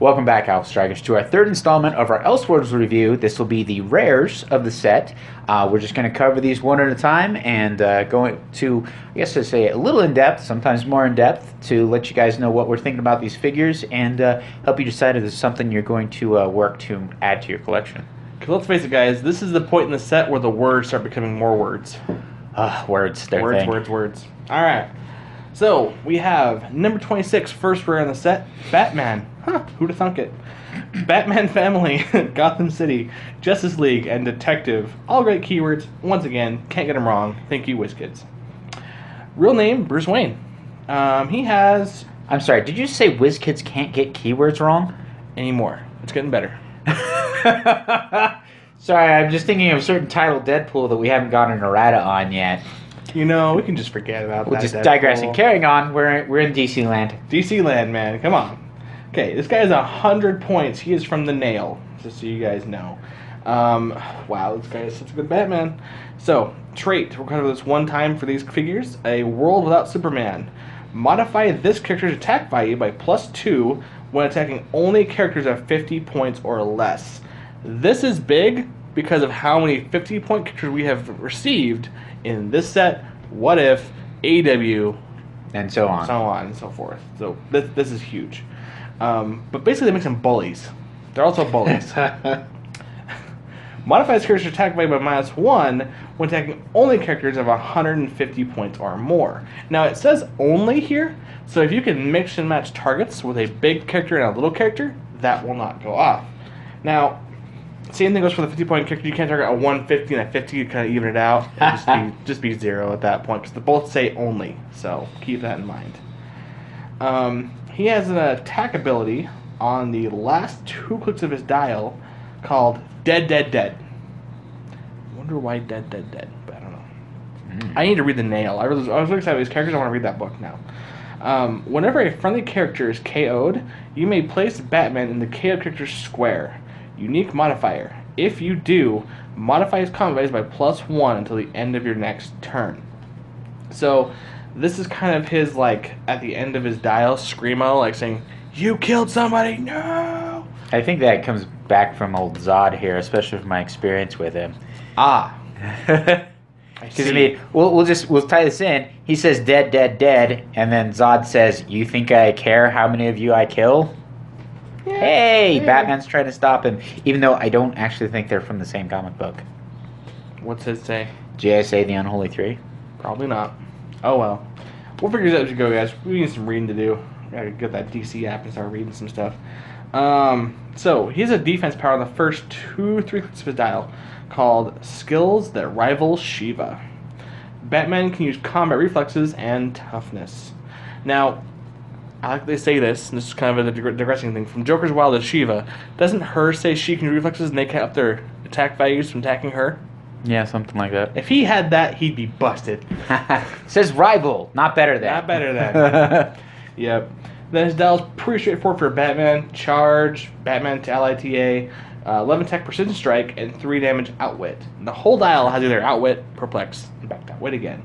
Welcome back, Alpha Strikers, to our third installment of our Elseworlds review. This will be the rares of the set. We're just going to cover these one at a time and going to, I guess to say, a little in-depth, sometimes more in-depth, to let you guys know what we're thinking about these figures and help you decide if there's something you're going to work to add to your collection. Because let's face it, guys, this is the point in the set where the words start becoming more words. Words, their words, thing. words. All right. So, we have number 26, first rare in the set, Batman. Who'd have thunk it? Batman Family, Gotham City, Justice League, and Detective. All great keywords. Once again, can't get them wrong. Thank you, WizKids. Real name, Bruce Wayne. He has... I'm sorry, did you say WizKids can't get keywords wrong? Anymore. It's getting better. Sorry, I'm just thinking of a certain title Deadpool that we haven't gotten an errata on yet. You know, we can just forget about that. We'll just Deadpool. digressing. Carrying on, we're in DC land. DC land, man. Come on. Okay, this guy has 100 points. He is from the Nail, just so you guys know. Wow, this guy is such a good Batman. So, trait. We'll cover this one time for these figures. A world without Superman. Modify this character's attack value by +2 when attacking only characters of 50 points or less. This is big because of how many 50-point characters we have received in this set, What If, AEW, and so on. So on and so forth. So this is huge. But basically they make them bullies. They're also bullies. Modifies character's attack value by -1 when attacking only characters of 150 points or more. Now it says only here, so if you can mix and match targets with a big character and a little character, that will not go off. Now, same thing goes for the 50-point character. You can't target a 150 and a 50. You kind of even it out. Just be 0 at that point because they both say only. So keep that in mind. He has an attack ability on the last 2 clicks of his dial called Dead, Dead, Dead. I wonder why Dead, Dead, Dead, but I don't know. I need to read the Nail. I was really excited about these characters. I want to read that book now. Whenever a friendly character is KO'd, you may place Batman in the KO character's square. Unique modifier. If you do, modify his combat values by +1 until the end of your next turn. So, this is kind of his, like, at the end of his dial, screamo, like saying, "You killed somebody, no!" I think that comes back from old Zod here, especially from my experience with him. Because I mean, we'll tie this in. He says dead, dead, dead, and then Zod says, "You think I care how many of you I kill?" Yeah, hey, Batman's trying to stop him, even though I don't actually think they're from the same comic book. What's his say? JSA The Unholy Three? Probably not. Oh well. We'll figure this out as we go, guys. We need some reading to do. We gotta get that DC app and start reading some stuff. So, he has a defense power on the first 2-3 clicks of his dial called Skills That Rival Shiva. Batman can use combat reflexes and toughness. Now, I like they say this, and this is kind of a digressing thing. From Joker's Wild to Shiva, doesn't her say she can do reflexes and they can up their attack values from attacking her? Yeah, something like that. If he had that, he'd be busted. Says rival, not better than. Not better than. Yep. Then his dial's pretty straightforward for Batman. Charge, Batman to ally TA, 11 attack precision strike, and 3 damage outwit. And the whole dial has either outwit, perplex, and back to outwit again.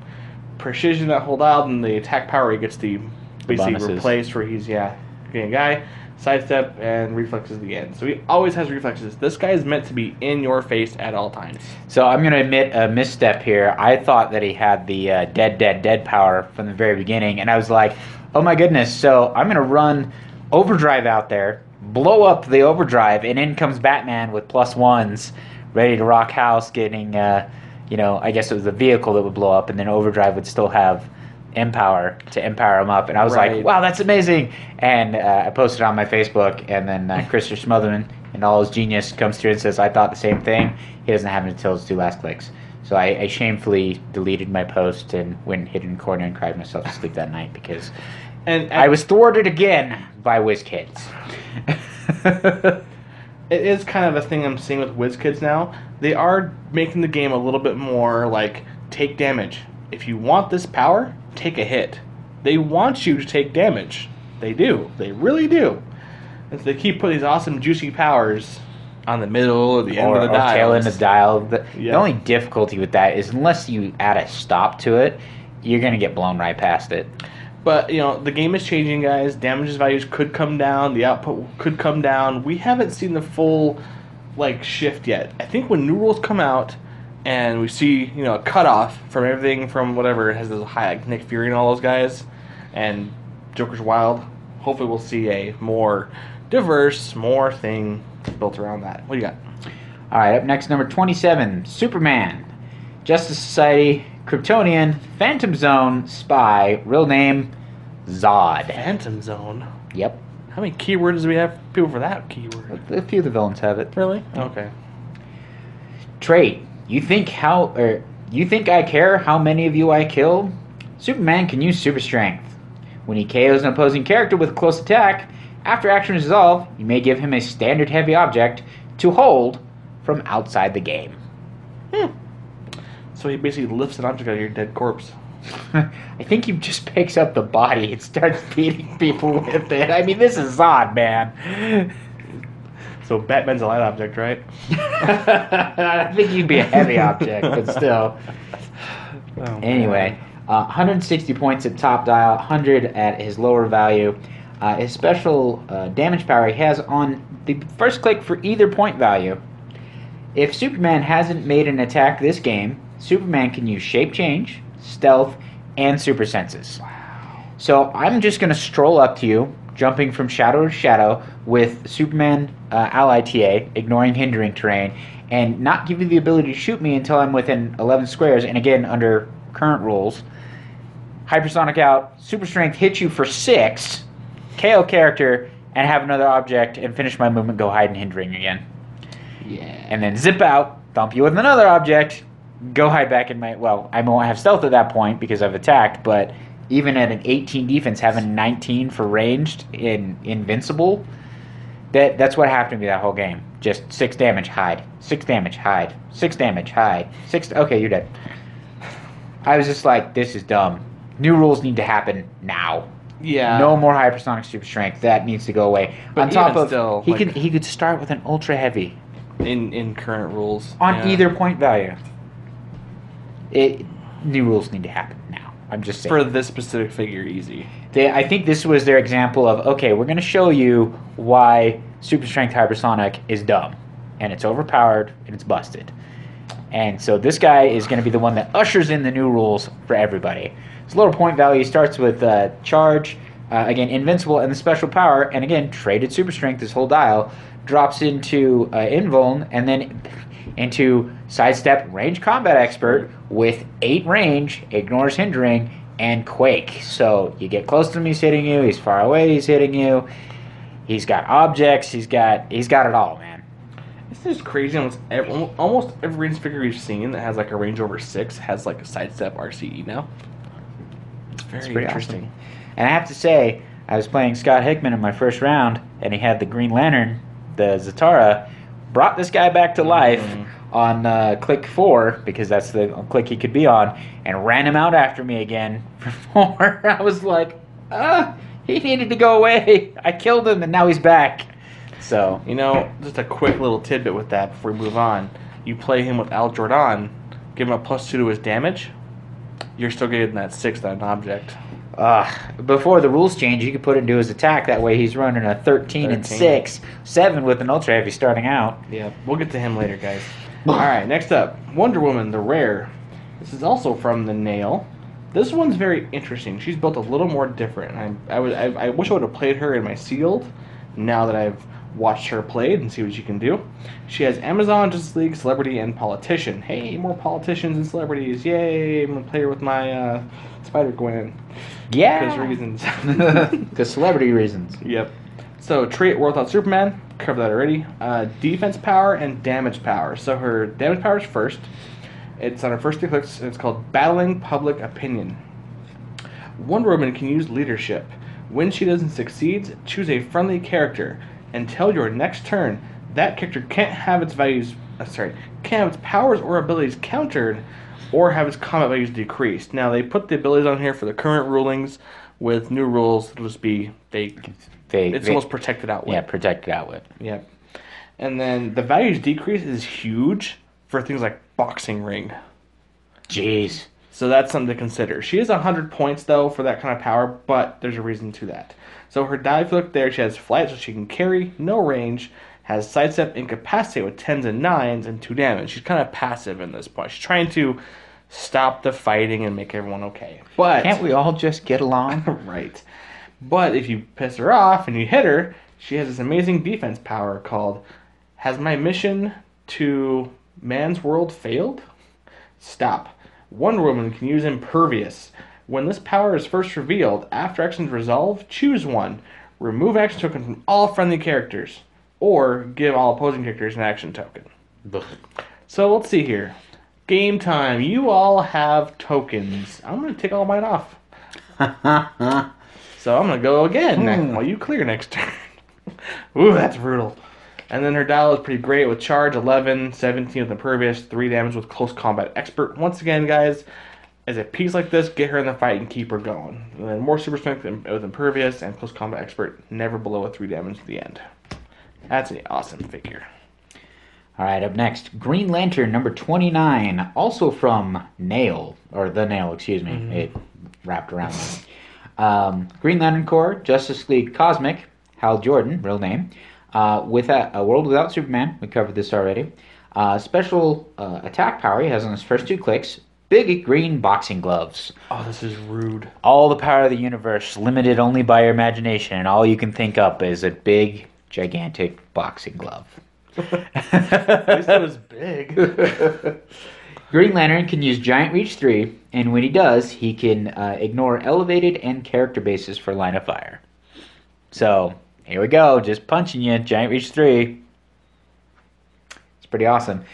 Precision that whole dial, and the attack power he gets the basically replaced where he's getting a guy, sidestep, and reflexes at the end. So he always has reflexes. This guy is meant to be in your face at all times. So I'm going to admit a misstep here. I thought that he had the dead, dead, dead power from the very beginning, and I was like, oh my goodness, so I'm going to run overdrive out there, blow up the overdrive, and in comes Batman with +1s, ready to rock house, getting, I guess it was the vehicle that would blow up, and then overdrive would still have Empower to empower him up, and I was like, wow, that's amazing. And I posted on my Facebook, and then Christopher Smotherman and all his genius comes through and says, I thought the same thing. He doesn't have it until his 2 last clicks. So I shamefully deleted my post and went and hid in a corner and cried myself to sleep that night because I was thwarted again by WizKids. It is kind of a thing I'm seeing with WizKids now. They are making the game a little bit more like, take damage. If you want this power, take a hit. They want you to take damage. They do. They really do. And so they keep putting these awesome, juicy powers on the middle or the end of the dial. Or tail end of the dial. The only difficulty with that is unless you add a stop to it, you're going to get blown right past it. But, the game is changing, guys. Damages values could come down. The output could come down. We haven't seen the full, shift yet. I think when new rules come out and we see, a cutoff from everything from whatever, it has this high, like Nick Fury and all those guys, and Joker's Wild, hopefully we'll see a more diverse, more thing built around that. What do you got? All right, up next, number 27, Superman. Justice Society, Kryptonian, Phantom Zone, Spy, real name, Zod. Phantom Zone? Yep. How many keywords do we have people for that keyword? A few of the villains have it. Really? Okay. Trait, you think I care how many of you I kill? Superman can use super strength. When he KOs an opposing character with a close attack, after action is resolved, you may give him a standard heavy object to hold from outside the game. So he basically lifts an object out of your dead corpse. I think he just picks up the body and starts beating people with it. I mean, this is Zod, man. So Batman's a light object, right? I think he'd be a heavy object, but still. Oh, anyway, 160 points at top dial, 100 at his lower value. His special damage power he has on the first click for either point value. If Superman hasn't made an attack this game, Superman can use shape change, stealth, and super senses. Wow. So I'm just going to stroll up to you, jumping from shadow to shadow with Superman ally TA, ignoring hindering terrain, and not give you the ability to shoot me until I'm within 11 squares, and again, under current rules. Hypersonic out, super strength hit you for 6, KO character, and have another object, and finish my movement, go hide and hindering again. Yeah. And then zip out, thump you with another object, go hide back in my... Well, I won't have stealth at that point because I've attacked, but even at an 18 defense, having 19 for ranged in Invincible, that's what happened to me that whole game. Just 6 damage, hide. 6 damage, hide. 6 damage, hide. 6... Okay, you're dead. I was just like, this is dumb. New rules need to happen now. Yeah. No more hypersonic super strength. That needs to go away. But on top of... still, he could start with an ultra heavy. In current rules. On either point value. New rules need to happen now. I'm just saying. For this specific figure, easy. I think this was their example of, okay, we're going to show you why Super Strength Hypersonic is dumb. And it's overpowered, and it's busted. And so this guy is going to be the one that ushers in the new rules for everybody. His lower point value starts with charge, again, invincible, and the special power. And again, traded Super Strength, this whole dial, drops into invuln, and then into sidestep range combat expert with 8 range, ignores hindering, and quake. So you get close to him, he's hitting you. He's far away, he's hitting you. He's got objects. He's got it all, man. This is crazy. Almost every range figure we've seen that has a range over 6 has a sidestep RCE now. It's very interesting. Awesome. And I have to say, I was playing Scott Hickman in my first round, and he had the Green Lantern, the Zatara, brought this guy back to life on click 4, because that's the click he could be on, and ran him out after me again for 4. I was like, he needed to go away. I killed him, and now he's back. So, just a quick little tidbit with that before we move on. You play him with Al Jordan, give him a +2 to his damage, you're still getting that 6 on an object. Before the rules change, you could put it into his attack. That way he's running a 13 and 6, 7 with an ultra heavy starting out. Yeah, we'll get to him later, guys. All right, next up, Wonder Woman, the Rare. This is also from the Nail. This one's very interesting. She's built a little more different. I wish I would have played her in my sealed. Now that I've watched her played and see what she can do. She has Amazon, Justice League, Celebrity, and Politician. Hey, more politicians and celebrities. Yay, I'm going to play her with my Spider-Gwen. Yeah. Because reasons. Because celebrity reasons. Yep. So, trait, World Without Superman. Covered that already. Defense power and damage power. So, her damage power is first. It's on her first 2 clicks, and it's called Battling Public Opinion. Wonder Woman can use leadership. When she doesn't succeed, choose a friendly character. Until your next turn, that character can't have its powers or abilities countered, or have its combat values decreased. Now they put the abilities on here for the current rulings. With new rules, it'll just be it's almost protected outwit. Yeah, protected outwit. Yep. And then the values decrease is huge for things like boxing ring. Jeez. So that's something to consider. She is 100 points, though, for that kind of power, but there's a reason to that. So her dive look there, she has flight, so she can carry, no range, has sidestep, incapacitate with 10s and 9s, and 2 damage. She's kind of passive in this point. She's trying to stop the fighting and make everyone okay. But Can't we all just get along? right. But if you piss her off and you hit her, she has this amazing defense power called Has My Mission to Man's World Failed? Stop. Wonder Woman can use Impervious. When this power is first revealed, after actions resolve, choose one. Remove action token from all friendly characters. Or give all opposing characters an action token. So let's see here. Game time. You all have tokens. I'm going to take all mine off. So I'm going to go again while you clear next turn. Ooh, that's brutal. And then her dial is pretty great with charge, 11, 17 with impervious, 3 damage with close combat expert. Once again, guys, as a piece like this, get her in the fight and keep her going. And then more super strength with impervious and close combat expert, never below a 3 damage at the end. That's an awesome figure. All right, up next, Green Lantern number 29, also from Nail, or The Nail, excuse me. It wrapped around me. Green Lantern Corps, Justice League Cosmic, Hal Jordan, real name. With a World Without Superman, we covered this already. Special attack power he has on his first 2 clicks, big green boxing gloves. Oh, this is rude. All the power of the universe, limited only by your imagination, and all you can think up is a big, gigantic boxing glove. At least it was big. Green Lantern can use Giant Reach 3, and when he does, he can ignore elevated and character bases for line of fire. So, here we go, just punching you, Giant Reach 3. It's pretty awesome.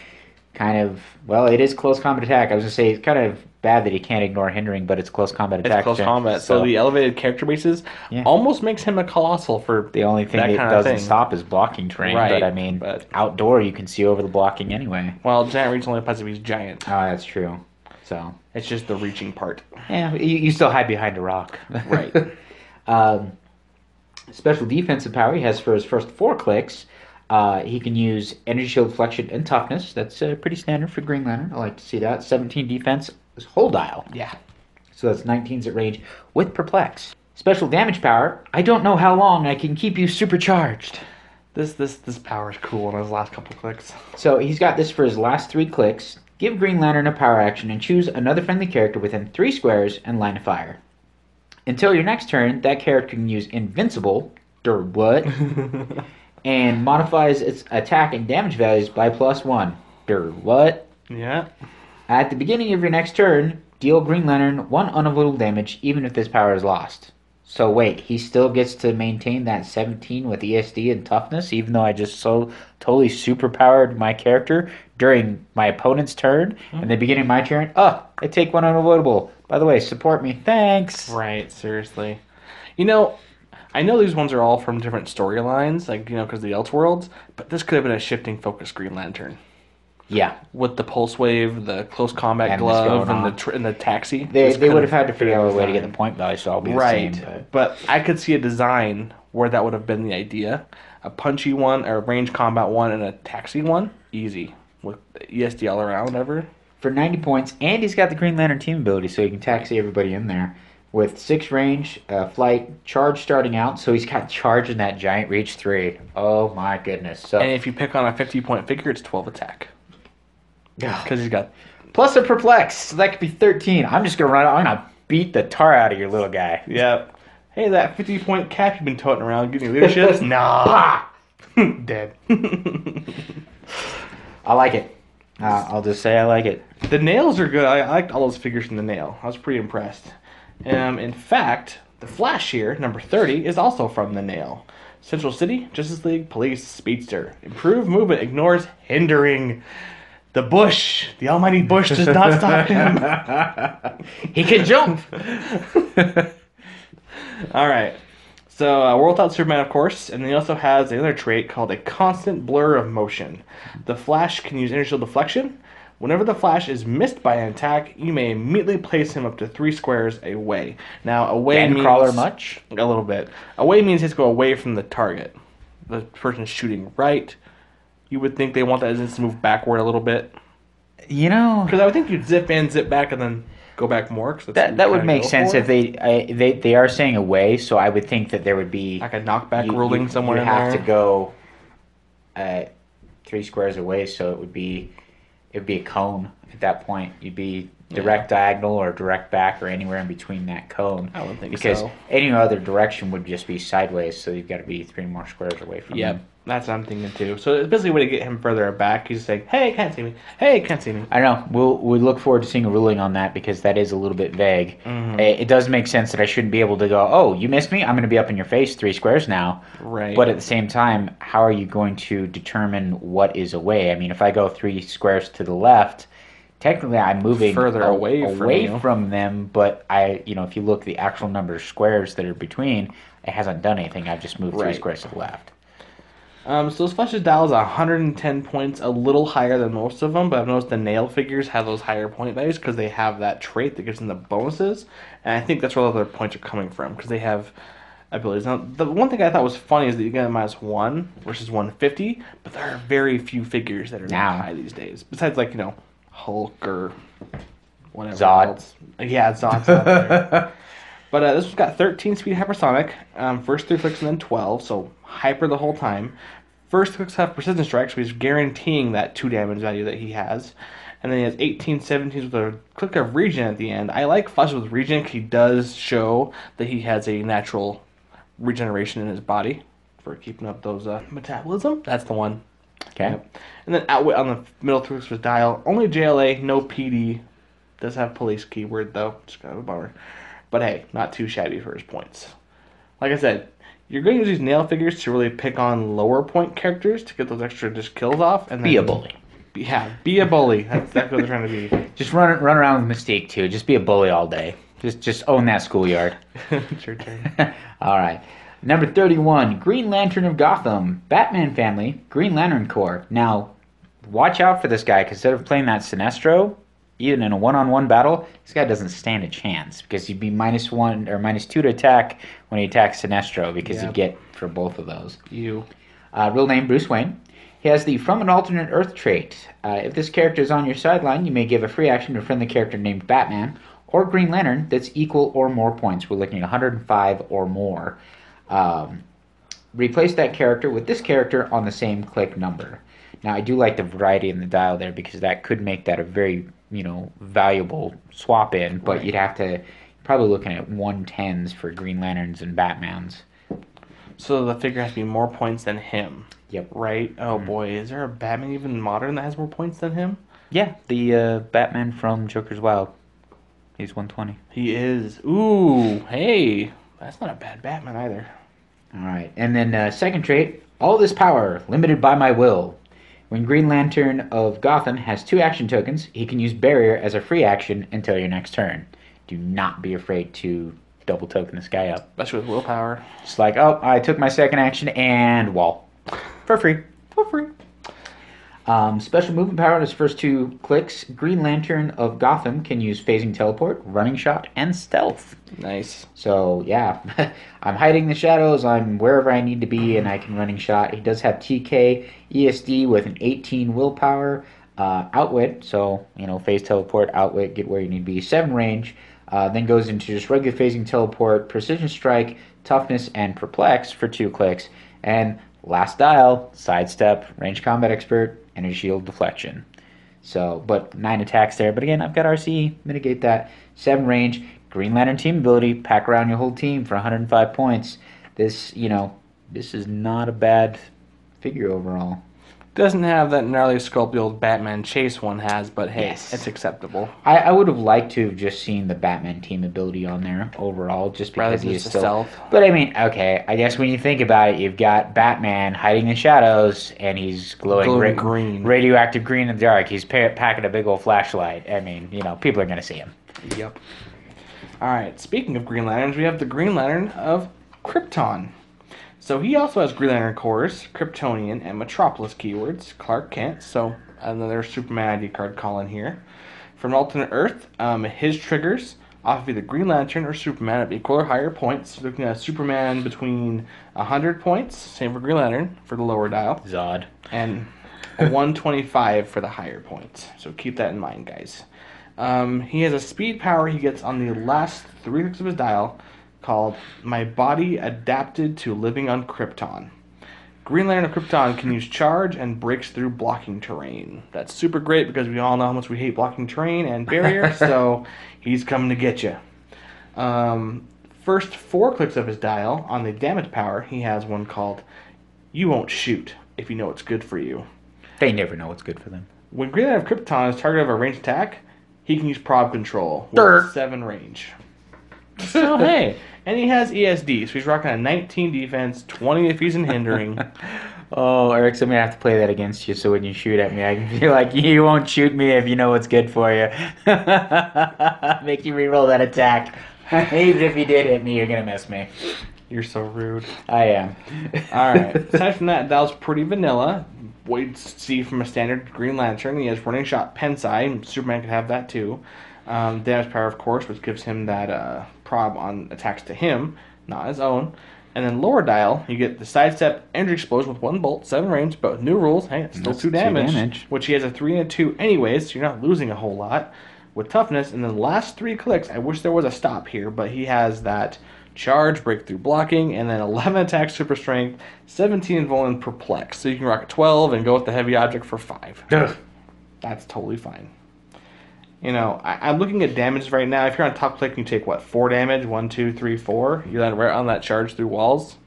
Kind of, well, it is close combat attack. I was going to say, it's kind of bad that he can't ignore hindering, but it's close combat attack. It's close combat, so the elevated character bases almost makes him a colossal for the only thing that doesn't stop is blocking terrain, right, but I mean, outdoor you can see over the blocking anyway. Well, Giant Reach only applies if he's giant. Oh, that's true. So it's just the reaching part. Yeah, you still hide behind a rock. Right. Special defensive power he has for his first 4 clicks. He can use Energy Shield, Flexion, and Toughness. That's pretty standard for Green Lantern. I like to see that. 17 defense, his whole dial. Yeah. So that's 19s at range with Perplex. Special damage power. I don't know how long I can keep you supercharged. This power is cool in his last couple clicks. So he's got this for his last 3 clicks. Give Green Lantern a power action and choose another friendly character within 3 squares and line of fire. Until your next turn, that character can use Invincible, what? And modifies its attack and damage values by +1, what? Yeah. At the beginning of your next turn, deal Green Lantern 1 unavoidable damage even if this power is lost. So wait, he still gets to maintain that 17 with ESD and toughness even though I just so totally superpowered my character during my opponent's turn and the beginning of my turn? Oh, I take 1 unavoidable. By the way, support me. Thanks. Right, seriously. You know, I know these ones are all from different storylines, like, you know, because of the Elseworlds, but this could have been a shifting focus Green Lantern. Yeah. With the pulse wave, the close combat glove, and the taxi. They would have had to figure out a way to get the point values to all be the same. But I could see a design where that would have been the idea. A punchy one, or a range combat one, and a taxi one. Easy. With ESD all around, whatever. For 90 points, and he's got the Green Lantern team ability, so he can taxi everybody in there. With 6 range, flight, charge starting out, so he's got charge in that Giant Reach 3. Oh my goodness. So, and if you pick on a 50-point figure, it's 12 attack. Because he's got... Plus a Perplex, so that could be 13. I'm just going to run out, I'm going to beat the tar out of your little guy. Yep. Hey, that 50-point cap you've been toting around, giving you leadership? Nah. Dead. I like it. I'll just say I like it. The nails are good. I liked all those figures from the nail. I was pretty impressed. In fact, the Flash here, number 30, is also from the nail. Central City, Justice League, Police, Speedster. Improved movement, ignores hindering. The Bush, the almighty Bush, does not stop him. He can jump. All right. So, World Without Superman, of course, and then he also has another trait called a constant blur of motion. The Flash can use Energy Shield Deflection. Whenever the Flash is missed by an attack, you may immediately place him up to 3 squares away. Now, away means... crawler much? A little bit. Away means he has to go away from the target. The person's shooting right. You would think they want that instance to move backward a little bit. You know... Because I would think you'd zip in, zip back, and then... go back more? Cause That would make sense if they are saying away, so I would think that there would be like a knockback ruling somewhere you in have there. to go 3 squares away, so it would be a cone at that point. You'd be direct diagonal or direct back or anywhere in between that cone. I wouldn't think because so. any other direction would just be sideways, so you've got to be 3 more squares away from Yep. him. That's what I'm thinking too. So it's basically a way to get him further back. He's saying, "Hey, can't see me. Hey, can't see me." I don't know. We look forward to seeing a ruling on that because that is a little bit vague. Mm-hmm. It does make sense that I shouldn't be able to go, oh, you missed me? I'm going to be up in your face 3 squares now. Right. But at the same time, how are you going to determine what is away? I mean, if I go 3 squares to the left, technically I'm moving further away from them, but if you look at the actual number of squares that are between, it hasn't done anything. I've just moved 3 squares to the left. So this Flesh's dial is 110 points, a little higher than most of them, but I've noticed the nail figures have those higher point values because they have that trait that gives them the bonuses, and I think that's where all their points are coming from, because they have abilities. Now, the one thing I thought was funny is that you get a -1 versus 150, but there are very few figures that are that high these days, besides, like, Hulk or whatever Zod. else. Yeah, Zod's not there. But this one's got 13 speed hypersonic, first 3 clicks and then 12, so hyper the whole time. First clicks have precision strike, so he's guaranteeing that 2 damage value that he has. And then he has 18, 17 with a click of regen at the end. I like Flash with regen because he does show that he has a natural regeneration in his body for keeping up those metabolism. That's the one. Okay. Yep. And then outwit on the middle 3 clicks with dial. Only JLA, no PD. Does have police keyword though. Just kind of a bummer. But hey, not too shabby for his points. Like I said, you're going to use these nail figures to really pick on lower point characters to get those extra just kills off. And then, be a bully. Be a bully. That's exactly what they're trying to be. Just run around with Mystique too. Just be a bully all day. Just own that schoolyard. It's your turn. All right. Number 31, Green Lantern of Gotham, Batman family, Green Lantern Corps. Now, watch out for this guy because instead of playing that Sinestro, even in a one-on-one battle, this guy doesn't stand a chance because you'd be -1 or -2 to attack when he attacks Sinestro because you get for both of those. Real name Bruce Wayne. He has the From an Alternate Earth trait. If this character is on your sideline, you may give a free action to a friendly character named Batman or Green Lantern that's equal or more points. We're looking at 105 or more. Replace that character with this character on the same click number. Now, I do like the variety in the dial there because that could make that a very, valuable swap in, but you'd have to probably looking at 110s for Green Lanterns and Batmans. So the figure has to be more points than him. Yep. Right? Oh boy, is there a Batman even modern that has more points than him? Yeah, the Batman from Joker's Wild. He's 120. He is. Ooh, hey. That's not a bad Batman either. All right. And then second trait, all this power, limited by my will. When Green Lantern of Gotham has 2 action tokens, he can use Barrier as a free action until your next turn. Do not be afraid to double token this guy up. Especially with willpower. It's like, oh, I took my second action and wall. For free. Special movement power in his first 2 clicks. Green Lantern of Gotham can use phasing teleport, running shot, and stealth. Nice. So, yeah. I'm hiding the shadows. I'm wherever I need to be, and I can running shot. He does have TK, ESD with an 18 willpower, outwit. So, phase teleport, outwit, get where you need to be. 7 range. Then goes into just regular phasing teleport, precision strike, toughness, and perplex for 2 clicks. And last dial, sidestep, range combat expert, and a shield deflection. So, but 9 attacks there. But again, I've got RC, mitigate that. 7 range, Green Lantern team ability, pack around your whole team for 105 points. This is not a bad figure overall. Doesn't have that gnarly sculpt the old Batman Chase one has, but hey, Yes. it's acceptable. I would have liked to have just seen the Batman team ability on there overall, just because he is still. Stealth. But I mean, okay, I guess when you think about it, you've got Batman hiding in the shadows, and he's glowing green, radioactive green in the dark. He's packing a big old flashlight. I mean, people are gonna see him. Yep. All right. Speaking of Green Lanterns, we have the Green Lantern of Krypton. So he also has Green Lantern cores, Kryptonian, and Metropolis keywords. Clark Kent, so another Superman ID card call in here. From alternate Earth, his triggers off of either Green Lantern or Superman at equal or higher points. Looking at Superman between 100 points, same for Green Lantern for the lower dial. Zod. And a 125 for the higher points. So keep that in mind, guys. He has a speed power he gets on the last 3 clicks of his dial called My Body Adapted to Living on Krypton. Green Lantern of Krypton can use charge and breaks through blocking terrain. That's super great because we all know how much we hate blocking terrain and barrier, so he's coming to get you. First 4 clicks of his dial, on the damage power, he has one called You Won't Shoot if you know what's good for you. They never know what's good for them. When Green Lantern of Krypton is targeted of a ranged attack, he can use prob control with 7 range. So hey, and he has ESD, so he's rocking a 19 defense, 20 if he's in hindering. Oh, Eric, I'm going to have to play that against you so when you shoot at me, I can feel like you won't shoot me if you know what's good for you. Make you reroll that attack. Even if you did hit me, you're going to miss me. You're so rude. I am. Alright, aside from that, that was pretty vanilla. What you'd see from a standard Green Lantern. He has running shot Pensai. Superman could have that too. Damage power, of course, which gives him that prob on attacks to him, not his own. And then lower dial, you get the sidestep energy explosion with 1 bolt, 7 range, but with new rules, hey, it's still 2 damage, which he has a 3 and a 2 anyways, so you're not losing a whole lot. With toughness, and then the last 3 clicks, I wish there was a stop here, but he has that charge, breakthrough blocking, and then 11 attack, super strength, 17 invuln, and perplex. So you can rock a 12 and go with the heavy object for 5. Ugh. That's totally fine. You know, I'm looking at damage right now. If you're on top click, you take, what, 4 damage? 1, 2, 3, 4. You land right on that charge through walls.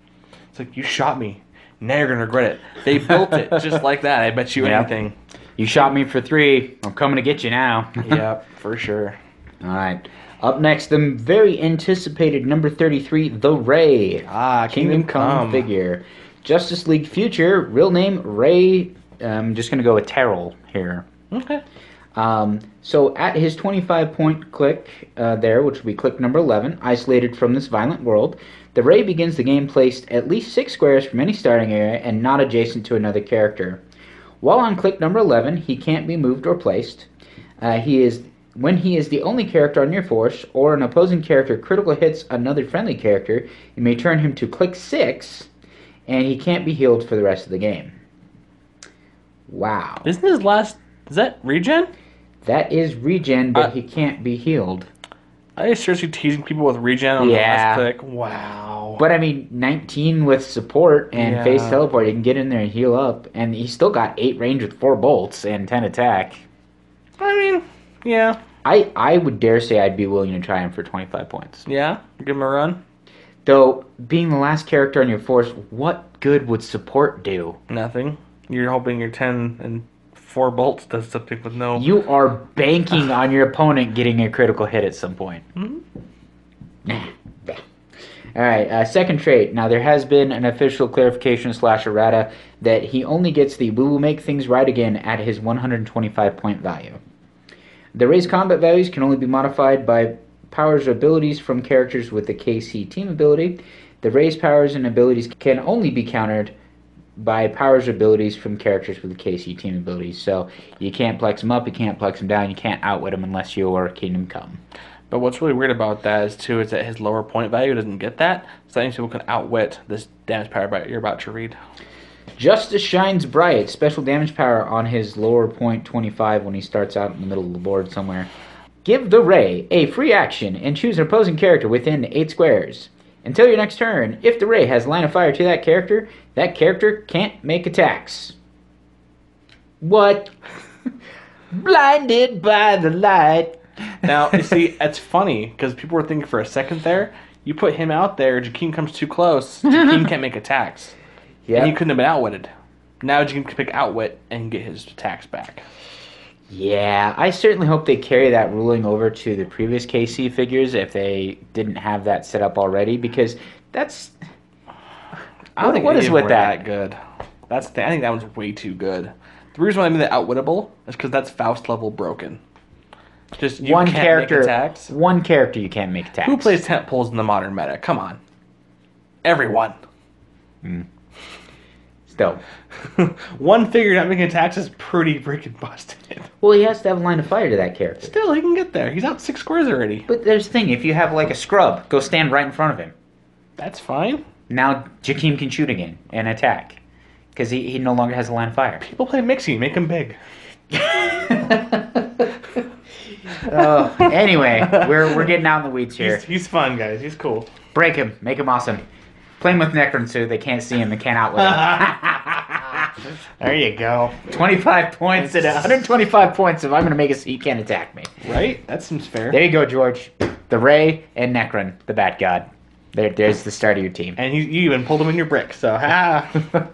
It's like, you shot me. Now you're going to regret it. They built it just like that. I bet you anything. You shot me for 3. I'm coming to get you now. Yep, for sure. All right. Up next, the very anticipated number 33, The Ray. Kingdom Come figure. Justice League Future, real name Ray. I'm just going to go with Terrell here. Okay. So at his 25-point click there, which will be click number 11, isolated from this violent world, the Ray begins the game placed at least 6 squares from any starting area and not adjacent to another character. While on click number 11, he can't be moved or placed. When he is the only character on your force, or an opposing character critical hits another friendly character, you may turn him to click 6, and he can't be healed for the rest of the game. Wow. Isn't his last... Is that regen? That is regen, but he can't be healed. Are you seriously teasing people with regen on the last click? Wow. But I mean, 19 with support and phase teleport, you can get in there and heal up. And he's still got 8 range with 4 bolts and 10 attack. I mean, yeah. I would dare say I'd be willing to try him for 25 points. Yeah? Give him a run? Though, being the last character on your force, what good would support do? Nothing. You're hoping your 10 and 4 bolts does something with no... You are banking on your opponent getting a critical hit at some point. Mm-hmm. Alright, second trait. Now, there has been an official clarification / errata that he only gets the We Will Make Things Right Again at his 125-point value. The Ray's combat values can only be modified by powers or abilities from characters with the KC team ability. The Ray's powers and abilities can only be countered by powers or abilities from characters with the KC team abilities. So you can't plex them up, you can't plex them down, you can't outwit them unless you're Kingdom Come. But what's really weird about that is that his lower point value doesn't get that. So that means people can outwit this damage power you're about to read. Justice Shines Bright. Special damage power on his lower point 25 when he starts out in the middle of the board somewhere. Give the Ray a free action and choose an opposing character within 8 squares. Until your next turn, if the Ray has line of fire to that character can't make attacks. What? Blinded by the light. Now, you see, that's funny, because people were thinking for a second there, you put him out there, Jakeem comes too close, Jakeem can't make attacks. Yeah. And he couldn't have been outwitted. Now Jakeem can pick outwit and get his attacks back. Yeah, I certainly hope they carry that ruling over to the previous KC figures if they didn't have that set up already, because that's... I don't think what is with that good. I think that one's way too good. The reason why I mean the outwittable is because that's Faust level broken. Just one character you can't make attacks. Who plays tent poles in the modern meta? Come on. Everyone. Still. One figure not making attacks is pretty freaking busted. Well, he has to have a line of fire to that character. Still, he can get there. He's out 6 squares already. But there's the thing. If you have like a scrub, go stand right in front of him. That's fine. Now Jakeem can shoot again and attack. Because he no longer has a line of fire. People play Mixie. Make him big. Anyway, we're getting out in the weeds here. He's fun, guys. He's cool. Break him. Make him awesome. Play him with Necron so they can't see him and can't outwit him. There you go. 25 points and 125 points if I'm going to make it so you can't attack me. Right? That seems fair. There you go, George. The Ray and Necron, the Bat God. There's the start of your team. And you even pulled him in your brick, so ha.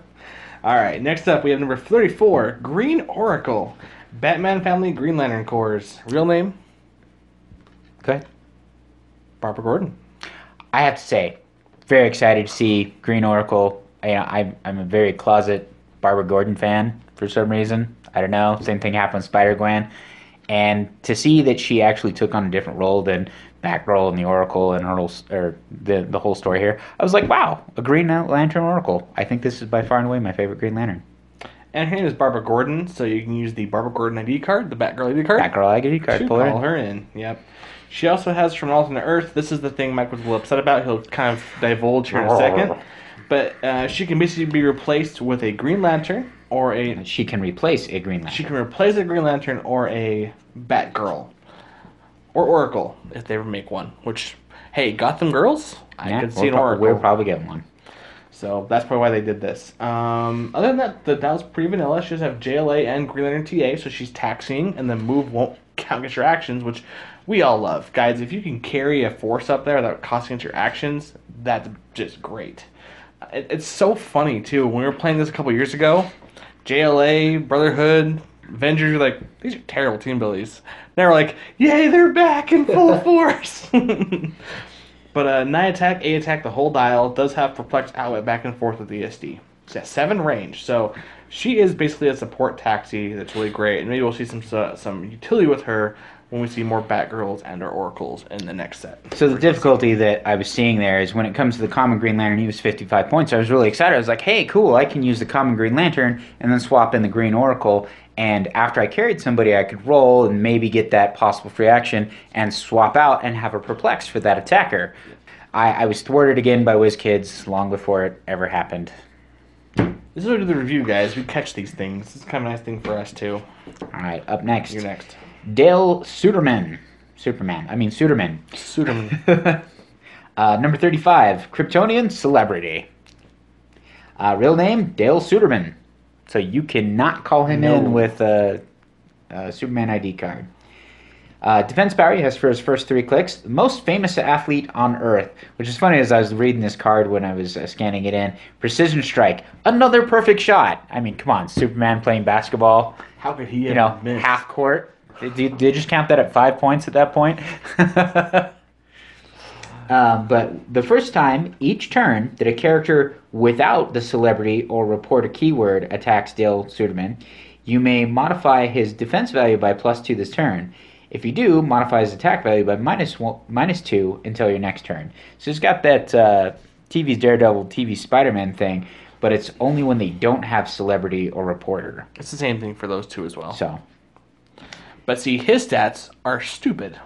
All right, next up we have number 34, Green Oracle. Batman Family Green Lantern Corps. Real name? Go ahead. Barbara Gordon. I have to say, very excited to see Green Oracle. I'm a very closet Barbara Gordon fan for some reason. I don't know. Same thing happened with Spider-Gwen. And to see that she actually took on a different role than Batgirl and the Oracle and the whole story here, I was like, wow, a Green Lantern Oracle. I think this is by far and away my favorite Green Lantern. And her name is Barbara Gordon, so you can use the Barbara Gordon ID card, the Batgirl ID card. Batgirl ID card. Should Pull call her in. Yep. She also has from an alternate Earth. This is the thing Mike was a little upset about. He'll kind of divulge here in a second. But she can basically be replaced with a Green Lantern or a... She can replace a Green Lantern. She can replace a Green Lantern or a Batgirl. Or Oracle, if they ever make one. Which, hey, Gotham Girls? I could see an Oracle. We'll probably get one. So that's probably why they did this. Other than that, that was pretty vanilla. She does have JLA and Green Lantern TA, so she's taxiing, and the move won't count against your actions, which we all love. Guys, if you can carry a force up there without costing against your actions, that's just great. It's so funny, too. When we were playing this a couple years ago, JLA, Brotherhood, Avengers were like, these are terrible team abilities. Now we're like, yay, they're back in full force! But 9 attack, 8 attack, the whole dial. Does have perplex outwit back and forth with ESD. She's at 7 range, so she is basically a support taxi that's really great. And maybe we'll see some utility with her when we see more Batgirls and or Oracles in the next set. So the difficulty that I was seeing there is when it comes to the common Green Lantern, he was 55 points. I was really excited. I was like, hey, cool, I can use the common Green Lantern and then swap in the Green Oracle. And after I carried somebody, I could roll and maybe get that possible free action and swap out and have a perplex for that attacker. I was thwarted again by WizKids long before it ever happened. This is what we do the review, guys. We catch these things. This is kind of a nice thing for us, too. All right, up next. You're next. Dale Suderman. Suderman. Number 35, Kryptonian Celebrity. Real name, Dale Suderman. So you cannot call him in with a Superman ID card. Defense power he has for his first 3 clicks. The most famous athlete on Earth. Which is funny as I was reading this card when I was scanning it in. Precision strike. Another perfect shot. I mean, come on. Superman playing basketball. How could he miss? Half court. Did they just count that at 5 points at that point? But the first time, each turn, that a character without the celebrity or report a keyword attacks Dale Suderman, you may modify his defense value by +2 this turn. If you do, modify his attack value by -2 until your next turn. So it's got that TV's Daredevil, TV Spider-Man thing, but it's only when they don't have celebrity or reporter. It's the same thing for those two as well. So, but see, his stats are stupid.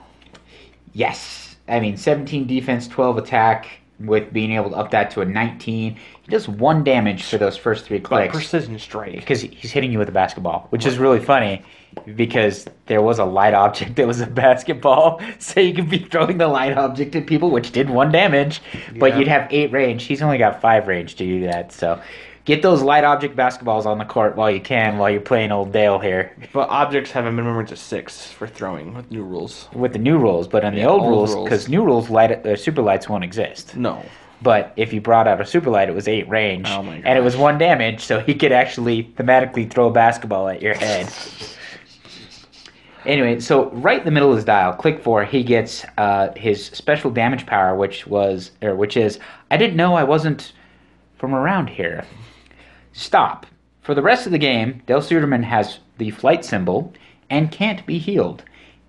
Yes. I mean, 17 defense, 12 attack, with being able to up that to a 19. He does 1 damage for those first 3 clicks. Precision strike. Because he's hitting you with a basketball, which is really funny because there was a light object that was a basketball, so you could be throwing the light object at people, which did 1 damage, but you'd have 8 range. He's only got 5 range to do that, so get those light object basketballs on the court while you can, while you're playing old Dale here. But objects have a minimum range of 6 for throwing with new rules. With the new rules, but on the old rules, because new rules, super lights won't exist. No. But if you brought out a super light, it was 8 range, and it was 1 damage, so he could actually thematically throw a basketball at your head. Anyway, so right in the middle of his dial, click 4, he gets his special damage power, which is, I didn't know I wasn't from around here. Stop. For the rest of the game, Dale Suderman has the flight symbol and can't be healed.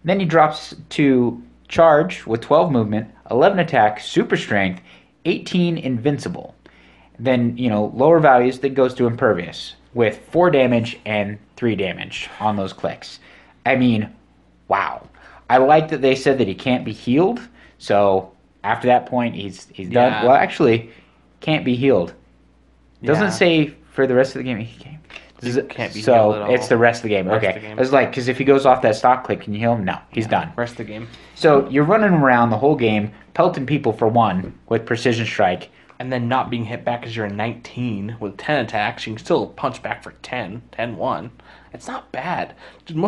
Then he drops to charge with 12 movement, 11 attack, super strength, 18 invincible. Then, lower values, that goes to impervious with 4 damage and 3 damage on those clicks. I mean, wow. I like that they said that he can't be healed. So after that point, he's done. Well, actually, can't be healed. Doesn't say for the rest of the game he can't. You can't be healed So at all. it's the rest of the game. Rest of Okay. the game. It's like, because if he goes off that stock click, can you heal him? No, he's done. Rest of the game. So you're running around the whole game, pelting people for 1 with precision strike. And then not being hit back because you're a 19 with 10 attacks. You can still punch back for 10, 1. It's not bad. Dude, It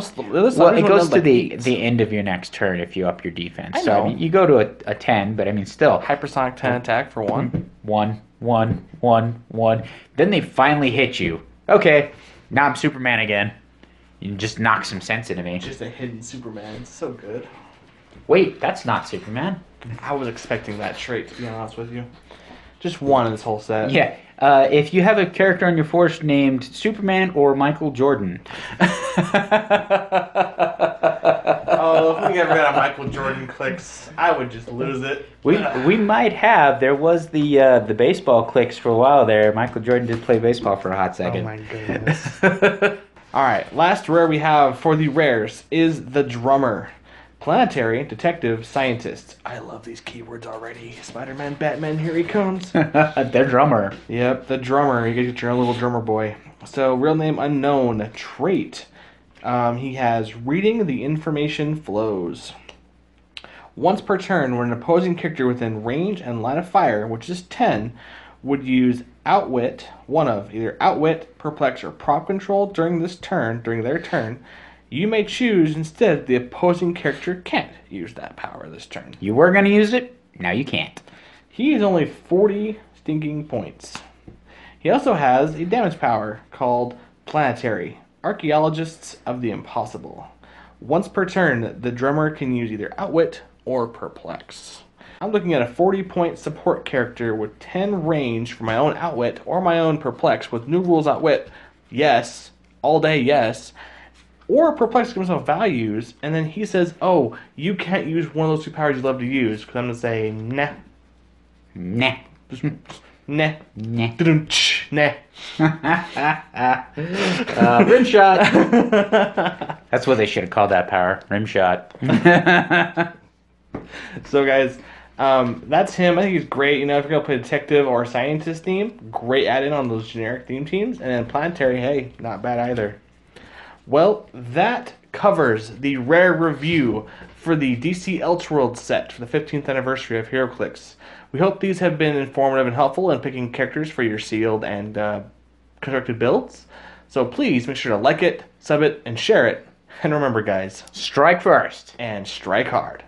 goes to the end of your next turn if you up your defense. I So know. I mean, you go to a 10, but I mean, still. Hypersonic 10 attack for 1. 1, 1, 1, 1. Then they finally hit you. Okay, now I'm Superman again. You just knock some sense into me. Just a hidden Superman. It's so good. Wait, that's not Superman. I was expecting that trait, to be honest with you. Just one in this whole set. Yeah. If you have a character on your force named Superman or Michael Jordan. Oh, if we ever got a Michael Jordan clicks, I would just lose it. We might have. There was the baseball clicks for a while there. Michael Jordan did play baseball for a hot second. Oh my goodness. All right, last rare we have for the rares is the Drummer. Planetary, detective, scientist. I love these keywords already. Spider-Man, Batman, here he comes. The drummer. Yep, the Drummer. You get your own little drummer boy. So, real name unknown. Trait. He has reading the information flows. Once per turn, when an opposing character within range and line of fire, which is 10, would use Outwit, one of either Outwit, Perplex, or Prop Control during their turn, you may choose instead the opposing character can't use that power this turn. You were going to use it, now you can't. He is only 40 stinking points. He also has a damage power called Planetary, Archaeologists of the Impossible. Once per turn, the Drummer can use either Outwit or Perplex. I'm looking at a 40-point support character with 10 range for my own Outwit or my own Perplex with new rules Outwit. Yes. All day, yes. Or Perplex gives himself values, and then he says, oh, you can't use one of those 2 powers you love to use, because I'm going to say, nah. Nah. Nah. Nah. Nah. Rim shot. That's what they should have called that power. Rim shot. So, guys, that's him. I think he's great. You know, if you're going to play detective or scientist theme, great add-in on those generic theme teams. And then Planetary, hey, not bad either. Well, that covers the rare review for the DC Elseworlds set for the 15th anniversary of Heroclix. We hope these have been informative and helpful in picking characters for your sealed and constructed builds. So please make sure to like it, sub it, and share it. And remember, guys, Strike first. and strike hard.